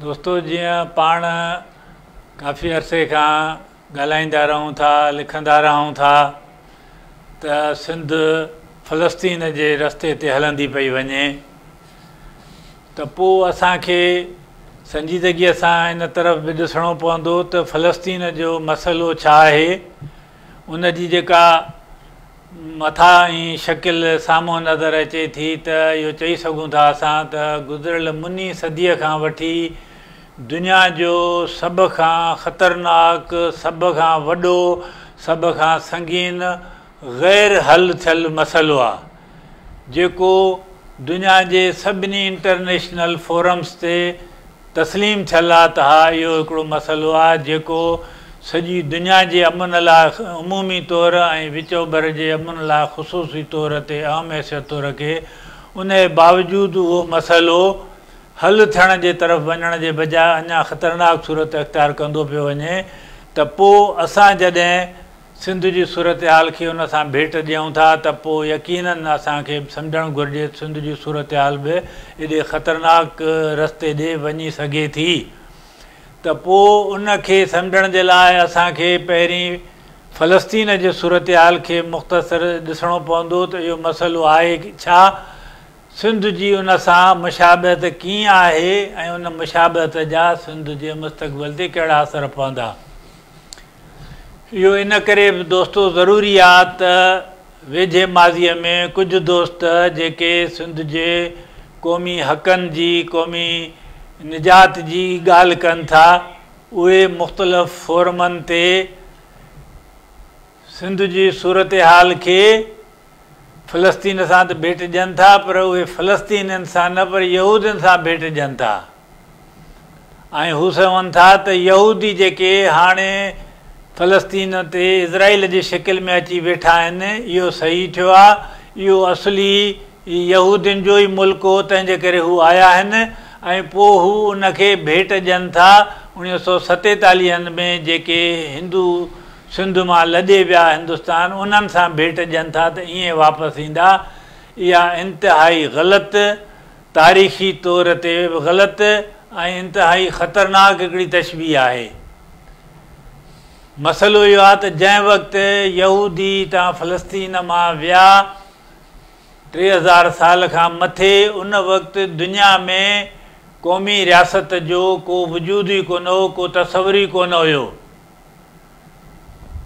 दोस्तों जीअं पाण काफ़ी अरसे खां ॻाल्हाईंदा रहूं था, लिखंदा रहूं था त सिंध फ़लस्तीन जे रस्ते ते हलंदी पई वञे, त पोइ असांखे संजीदगीअ सां इन तरफ़ बि ॾिसणो पवंदो त फ़लस्तीन जो मसइलो छा आहे। उन जी जेका मथां ई शकिल साम्हूं नज़र अचे थी त इहो चई सघूं था असां त गुज़िरियल मुनी सदीअ खां वठी दुनिया जो सभ खां ख़तरनाक, सभ खां वॾो, सभ खां संगीन ग़ैर हल थियल मसइलो आहे, जेको दुनिया जे सभिनी इंटरनेशनल फोरम्स ते तस्लीम थियल आहे त हा इहो हिकिड़ो मसइलो आहे जेको सॼी दुनिया जे अमन लाइ अमूमी तौर ऐं विचोबर जे अमन लाइ ख़ुसूसी तौर ते अहम हैसियत थो रखे। उन जे बावजूदि उहो मसइलो हल थियण जे तरफ़ वञण जे बजाय अञा ख़तरनाक सूरत अख़्तियार कंदो पियो वञे, त पोइ असां जॾहिं सिंध जी सूरत हाल खे उन सां भेट ॾियूं था त पोइ यकीननि असांखे सम्झणु घुरिजे सिंध जी सूरत हाल बि एॾे ख़तरनाक रस्ते ॾे वञी सघे थी। त पोइ उनखे सम्झण जे लाइ असांखे पहिरीं फ़लस्तीन जे सूरत हाल खे मुख़्तसर ॾिसणो पवंदो त इहो मसइलो आहे छा, सिंध जी उन सां मुशाबहत कीअं आहे ऐं उन मुशाबहत जा सिंध जे मुस्तक़बिल ते कहिड़ा असर पवंदा। इहो इन करे बि दोस्तो ज़रूरी आहे त वेझे माज़ीअ में कुझु दोस्त जेके सिंध जे क़ौमी हक़नि जी, क़ौमी निजात जी ॻाल्हि कनि था, उहे मुख़्तलिफ़ फोरमनि ते सिंध जी सूरत हाल खे फ़लस्तीन सां त भेट ॾियनि था, पर उहे फ़लस्तीननि सां न पर यहूदियुनि सां भेट ॾियनि था ऐं हू चवनि था त यहूदी जेके हाणे फ़लस्तीन ते इज़राइल जी शिकिल में अची वेठा आहिनि, इहो सही थियो आहे, इहो असली यहूदियुनि जो ई मुल्क हो, तंहिंजे करे हू आया आहिनि ऐं पोइ हू उनखे भेट ॾियनि था। 1947 में जेके हिंदू सिंध मां लॾे विया हिंदुस्तान, उन्हनि सां भेट ॾियनि था त ईअं वापसि ईंदा। इहा इंतिहाई ग़लति, तारीख़ी तौर ते बि ग़लति ऐं इंतिहाई ख़तरनाक हिकिड़ी तशबीह आहे। मसइलो इहो आहे त जंहिं वक़्तु यहूदी तां फ़लस्तीन मां विया 3000 साल खां मथे, उन वक़्तु दुनिया में क़ौमी रियासत जो को वजूद ई कोन हो, को तसवुर ई कोन हुयो।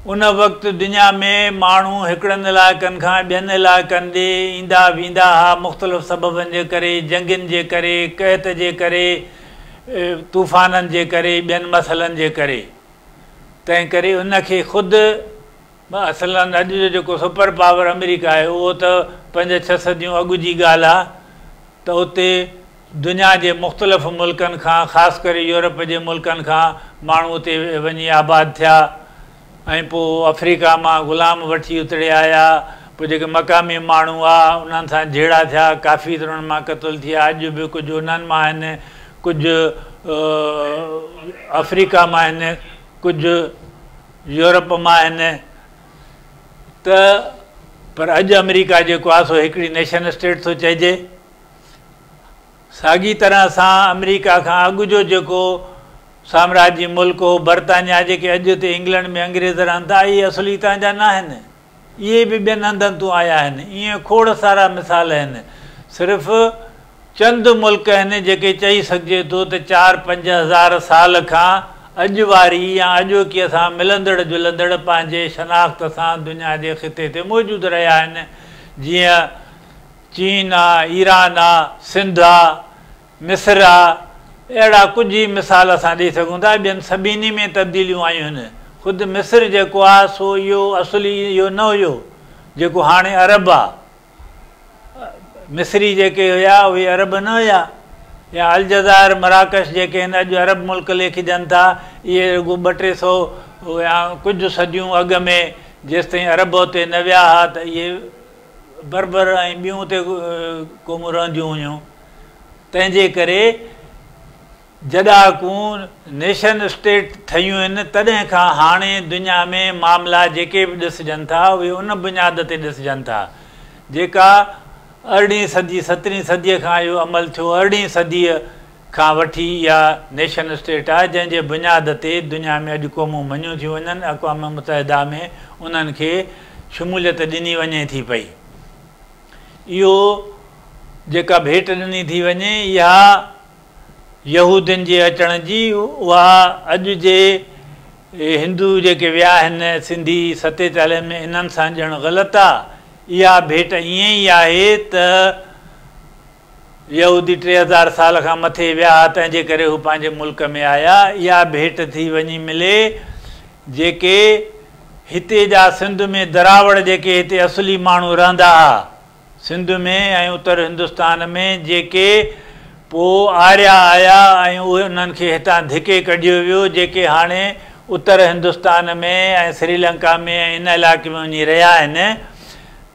उन वक़्तु दुनिया में माण्हू हिकिड़नि इलाइक़नि खां ॿियनि इलाइक़नि ॾे ईंदा वेंदा हुआ, मुख़्तलिफ़ सबबनि जे करे, जंगनि जे करे, क़हत जे करे, तूफ़ाननि जे करे, ॿियनि मसइलनि जे करे। तंहिं करे उनखे ख़ुदि असलन अॼु जो जेको सुपर पावर अमेरिका आहे, उहो त 5-6 सदियूं अॻु जी ॻाल्हि आहे त उते दुनिया जे मुख़्तलिफ़ मुल्कनि खां, ख़ासि करे यूरोप जे मुल्कनि खां माण्हू उते वञी आबाद थिया ऐं पोइ अफ्रीका मां ग़ुलाम वठी उतरे आया। पोइ जेके मक़ामी माण्हू हुआ उन्हनि सां जहिड़ा थिया, काफ़ी उन्हनि मां क़तल थिया। अॼु बि कुझु उन्हनि मां आहिनि, कुझु अफ्रीका मां आहिनि, कुझु यूरोप मां आहिनि। त पर अॼु अमेरिका जेको आहे सो हिकिड़ी नेशन स्टेट थो चइजे। साॻी तरह सां अमेरिका खां अॻु जो जेको साम्राजी मुल्क हो, बर्तानिया, जेके अॼु ते इंग्लैंड में अंग्रेज़ रहनि था, इहे असली हितां जा न आहिनि, इहे बि ॿियनि हंधनि तूं आया आहिनि। ईअं खोड़ सारा मिसाल आहिनि। सिर्फ़ु चंद मुल्क आहिनि जेके चई सघिजे थो त 4-5 हज़ार साल खां अॼु वारी या अॼोकीअ सां मिलंदड़ जुलंदड़ पंहिंजे शनाख़्त सां दुनिया जे ख़िते ते मौजूदु रहिया आहिनि। जीअं चीन आहे, ईरान आहे, सिंध आहे, मिस्र आहे, अहिड़ा कुझु ई मिसाल असां ॾेई सघूं था। ॿियनि सभिनी में तब्दीलियूं आयूं आहिनि। ख़ुदि मिस्र जेको आहे सो इहो असली इहो न हुयो जेको हाणे अरब आहे। मिस्री जेके हुया उहे अरब न हुया, या अलजज़ाइर, मराकश जेके आहिनि अॼु अरब मुल्क लेखिजनि था, इहे रुॻो 200-300 या कुझु सदियूं अॻु में जेसिताईं अरब हुते न विया हुआ त इहे बर्बर ऐं ॿियूं हुते क़ौमूं रहंदियूं हुयूं। तंहिंजे करे जॾाकूं नेशन स्टेट ठहियूं आहिनि, तॾहिं खां हाणे दुनिया में मामला जेके बि ॾिसजनि था उहे उन बुनियाद ते ॾिसजनि था जेका 18वीं सदी 17वीं सदीअ खां इहो अमल थियो। 18वीं सदीअ खां वठी इहा नेशन स्टेट आहे जंहिंजे बुनियाद ते दुनिया में अॼु क़ौमूं मञियूं थियूं वञनि, अक़वाम मुतहिदा में उन्हनि खे शमूलियत ॾिनी वञे थी पई। इहो जेका भेट ॾिनी थी वञे इहा यहूदियुनि जे अचण जी, उहा अॼु जे हिंदू जेके विया आहिनि सिंधी 47 में इन्हनि सां ॼण ग़लति आहे। इहा भेट ईअं ई आहे त यहूदी 3000 साल खां मथे विया, तंहिंजे करे हू पंहिंजे मुल्क में आया। इहा भेट थी वञी मिले जेके हिते जा सिंध में दरावड़ जेके हिते असली माण्हू रहंदा हुआ सिंध में ऐं उत्तर हिंदुस्तान में, जेके पोइ आर्या आया ऐं उहे उन्हनि खे हितां धिके कढियो वियो, जेके हाणे उत्तर हिंदुस्तान में ऐं श्रीलंका में ऐं इन इलाइक़े में वञी रहिया आहिनि,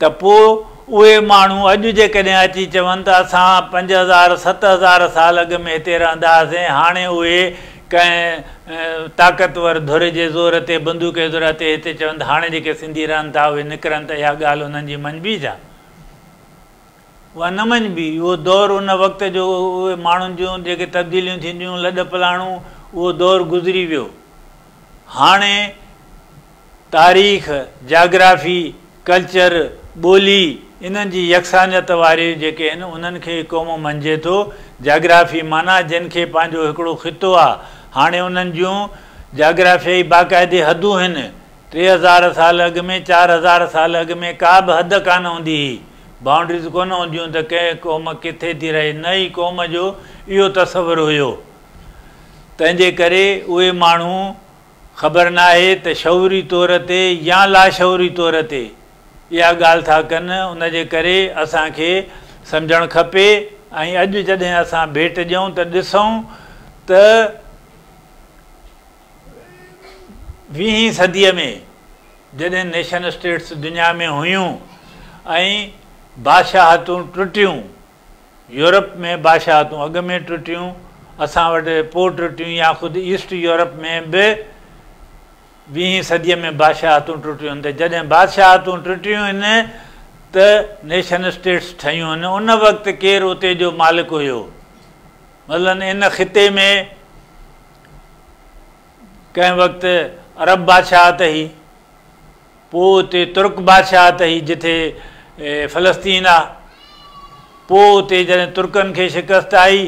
त पोइ उहे माण्हू अॼु जेकॾहिं अची चवनि त असां 5000 7000 साल अॻु में हिते रहंदा हुआसीं, हाणे उहे कंहिं ताक़तवर धुर जे ज़ोर ते बंदूक जे ज़ोर ते हिते चवनि त हाणे जेके सिंधी रहनि था उहे निकिरनि त इहा ॻाल्हि उन्हनि जी मञबी छा? उहा न मञबी। उहो दौरु उन वक़्त जो उहे माण्हुनि जूं जेके तब्दीलियूं थींदियूं लॾ पलाणूं उहो दौरु गुज़री वियो। हाणे तारीख़, जाग्राफी, कल्चर, ॿोली इन्हनि जी यकसानियत वारे जेके आहिनि उन्हनि खे क़ौम मञिजे थो। जाग्राफी माना जिन खे पंहिंजो हिकिड़ो ख़ितो आहे, हाणे उन्हनि जूं जाग्राफियाई बाक़ाइदे हदूं आहिनि। 3000 साल अॻु में 4000 साल अॻु में का बि हद कान हूंदी हुई, बाउंड्रीज़ कोन हूंदियूं त कंहिं क़ौम किथे थी रहे, नई क़ौम जो इहो तसवुर हुयो। तंहिंजे करे उहे माण्हू ख़बर न आहे त शौरी तौर ते या लाशौरी तौर ते इहा ॻाल्हि था कनि। उनजे करे असांखे सम्झणु खपे ऐं अॼु जॾहिं असां भेट ॾियूं त ॾिसूं त 20वीं सदीअ में जॾहिं नेशन स्टेट्स दुनिया में हुयूं ऐं बादशाहतूं टुटियूं, यूरोप में बादशाहतूं अॻु में टुटियूं, असां वटि पोइ टुटियूं, या ख़ुदि ईस्ट यूरोप में बि 20वीं सदीअ में बादशाहतूं टुटियूं आहिनि। त जॾहिं बादशाहतूं टुटियूं आहिनि त नेशन स्टेट्स ठहियूं आहिनि। उन वक़्तु केरु उते जो मालिक हुयो? मतिलबु इन ख़िते में कंहिं वक़्तु अरब बादशाहत हुई, पोइ उते तुर्क बादशाहत हुई जिथे फ़लस्तीन आहे, पोइ उते जॾहिं तुर्कनि खे शिकस्त आई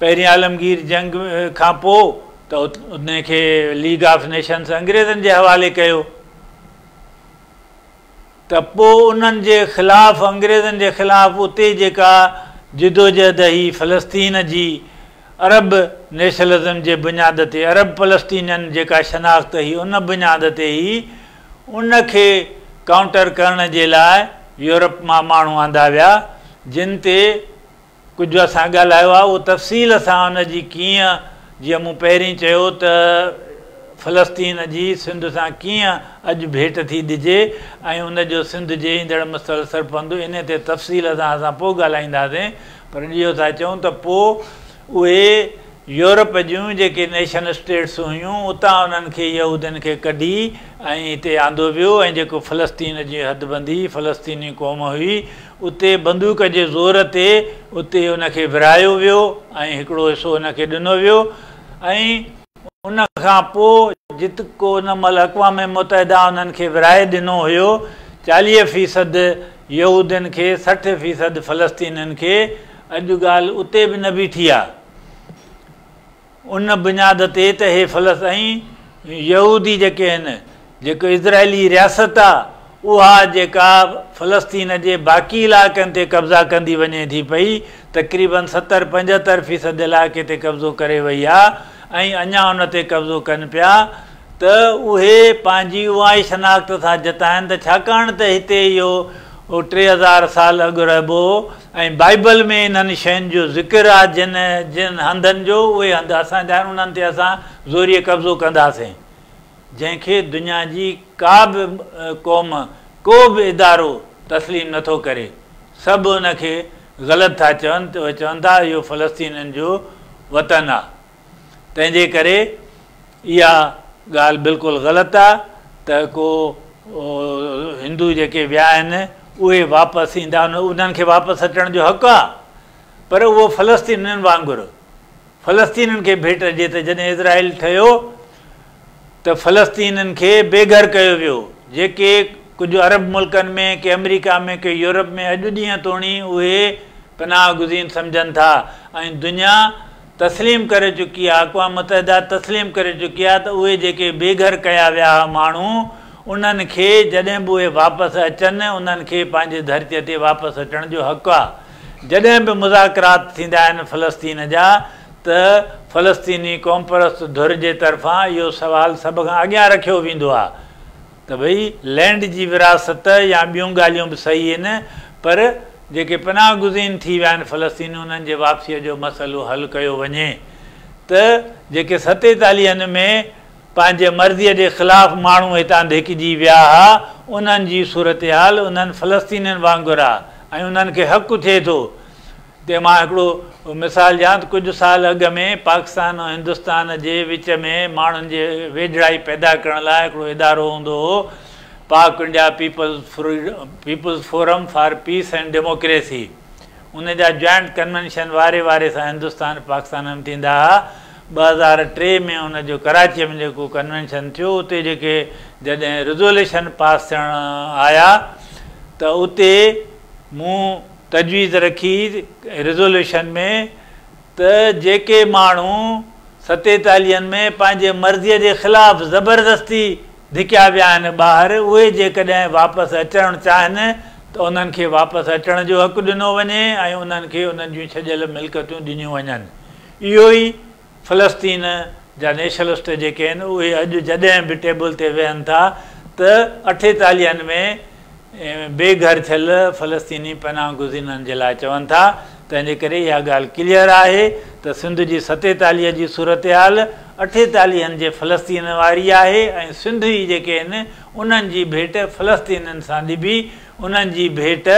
पहिरीं आलमगीर जंग खां पोइ त उनखे लीग ऑफ नेशन्स अंग्रेज़नि जे हवाले कयो। त पोइ उन्हनि जे ख़िलाफ़ु, अंग्रेज़नि जे ख़िलाफ़ु उते जेका जिदोजहद हुई फ़लस्तीन जी, अरब नेशनलिज़म जे बुनियाद ते, अरब फ़लस्तीनियन जेका शनाख़्त हुई उन बुनियाद ते ई उनखे काउंटर करण जे लाइ यूरोप मां माण्हू आंदा विया, जिन ते कुझु असां ॻाल्हायो आहे। उहो तफ़सील सां उनजी कीअं, जीअं मूं पहिरीं चयो त फ़लस्तीन जी सिंध सां कीअं अॼु भेट थी ॾिजे ऐं उनजो सिंध जे ईंदड़ मसइल सरपंदो, इन ते तफ़सील सां असां पोइ ॻाल्हाईंदासीं। पर इहो था चऊं त पोइ उहे यूरोप जूं जेके नेशन स्टेट्स हुयूं उतां उन्हनि खे यहूदियुनि खे कढी ऐं हिते आंदो वियो, ऐं जेको फ़लस्तीन जी हदबंदी फ़लस्तीनी क़ौम हुई उते बंदूक जे ज़ोर ते उते उनखे विरायो वियो ऐं हिकिड़ो हिसो उनखे ॾिनो वियो। ऐं उन खां पोइ जेको उन महिल अक़वाम मुतहिदा उन्हनि खे विराए ॾिनो हुयो, 40% यहूदियुनि खे, 60% फ़लस्तीनियुनि खे, अॼु ॻाल्हि उते बि न बीठी आहे। उन बुनियाद ते त हे ऐं यहूदी जेके आहिनि, जेको इज़राइली रियासत आहे, उहा जेका फ़लस्तीन जे बाक़ी इलाइक़नि ते कब्ज़ा कंदी वञे थी पई, तक़रीबन 70-75% इलाइक़े ते कब्ज़ो करे वई आहे ऐं अञा उन ते कब्ज़ो कनि पिया। त उहे पंहिंजी उहा ई शनाख़्त था जताइनि त छाकाणि त हिते इहो 3000 साल अॻु रहिबो ऐं बाइबल में इन्हनि शयुनि जो ज़िक्र आहे, जिन हंधनि जो उहे हंध असां चाहियूं उन्हनि ते असां ज़ोरीअ कब्ज़ो कंदासीं, जंहिंखे दुनिया जी का बि क़ौम, को बि इदारो तस्लीम नथो करे। सभु उनखे ग़लति था चवनि, त उहे चवनि था इहो फ़लस्तीनियुनि जो वतन आहे। तंहिंजे करे इहा ॻाल्हि बिल्कुलु ग़लति आहे त को हिंदू जेके विया आहिनि उहे वापसि ईंदा, उन्हनि खे वापसि अचण जो हक़ु आहे, पर उहो फ़लस्तीनियुनि वांगुरु फ़लस्तीननि खे भेट ॾिए त जॾहिं इज़राइल ठहियो त फ़लस्तीननि खे बेघर कयो वियो। जेके कुझु अरब मुल्कनि में के अमेरिका में के यूरोप में अॼु ॾींहं तोणी उहे पनाह गुज़ीन सम्झनि था ऐं दुनिया तस्लीम करे चुकी आहे, अक़वाम मुतहिदा तस्लीम करे चुकी आहे त उहे जेके बेघर कया विया माण्हू उन्हनि खे जॾहिं बि उहे वापसि अचनि उन्हनि खे पंहिंजे धरतीअ ते वापसि अचण जो हक़ु आहे। जॾहिं बि मुज़ाकरात थींदा आहिनि फ़लस्तीन जा त फ़लस्तीनी क़ौम परस्त धुर जे तरफ़ां इहो सवालु सभ खां अॻियां रखियो वेंदो आहे त भई लैंड जी विरासत या ॿियूं ॻाल्हियूं बि सही आहिनि, पर जेके पनाह गुज़ीन थी विया आहिनि फ़लस्तीनी उन्हनि जे वापसीअ जो मसइलो हल कयो वञे। त जेके 47 में पंहिंजे मर्ज़ीअ जे ख़िलाफ़ु माण्हू हितां धिकिजी विया हुआ उन्हनि जी सूरत हाल उन्हनि फ़लस्तीनियुनि वांगुरु आहे ऐं उन्हनि खे हक़ु थिए थो। ते मां हिकिड़ो मिसाल ॾियां त कुझु साल अॻु में पाकिस्तान ऐं हिंदुस्तान जे विच में माण्हुनि जे वेझड़ाई पैदा करण लाइ हिकिड़ो इदारो हूंदो हो, Pak India peoples forum for peace and democracy. उन जा जॉइंट कन्वेंशन वारे सां हिंदुस्तान पाकिस्तान में थींदा हुआ। 2003 में उनजो कराची में जेको कन्वेंशन थियो उते जेके जॾहिं रिज़ोल्यूशन पास थियण आया त उते मूं तजवीज़ रखी रिज़ोल्यूशन में त जेके माण्हू 47 में पंहिंजे मर्ज़ीअ जे ख़िलाफ़ु ज़बरदस्ती धिकिया विया आहिनि ॿाहिरि, उहे जेकॾहिं वापसि अचणु चाहिनि त उन्हनि खे वापसि अचण जो हक़ु ॾिनो वञे ऐं उन्हनि खे उन्हनि जूं छॾियल मिल्कियतूं ॾिनियूं वञनि। इहो ई फ़लस्तीन जा नेशनलिस्ट जेके आहिनि उहे अॼु जॾहिं बि टेबल ते वेहनि था त 48 में बेघर थियल फ़लस्तीनी पनाह गुज़ीननि जे लाइ चवनि था। तंहिंजे करे इहा ॻाल्हि क्लियर आहे त सिंध जी 47 जी सूरत हाल 48 जे फ़लस्तीन वारी आहे ऐं सिंधी जेके आहिनि उन्हनि जी भेट फ़लस्तीननि सां ॾिबी, उन्हनि जी भेट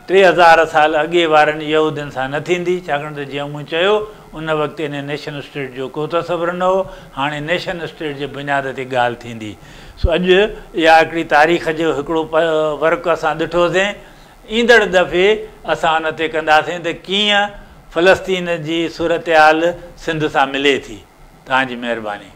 3000 साल अॻे वारनि यहूदियुनि सां न थींदी, छाकाणि त जीअं मूं चयो उन वक़्तु इन नेशन स्टेट जो को तसवुरु न हो। हाणे नेशन स्टेट जे बुनियाद ते ॻाल्हि थींदी। सो अॼु इहा हिकिड़ी तारीख़ जो हिकिड़ो वर्क असां ॾिठोसीं। ईंदड़ दफ़े असां उन ते कंदासीं त कीअं फ़लस्तीन जी सूरत हाल सिंध सां मिले थी। तव्हांजी महिरबानी।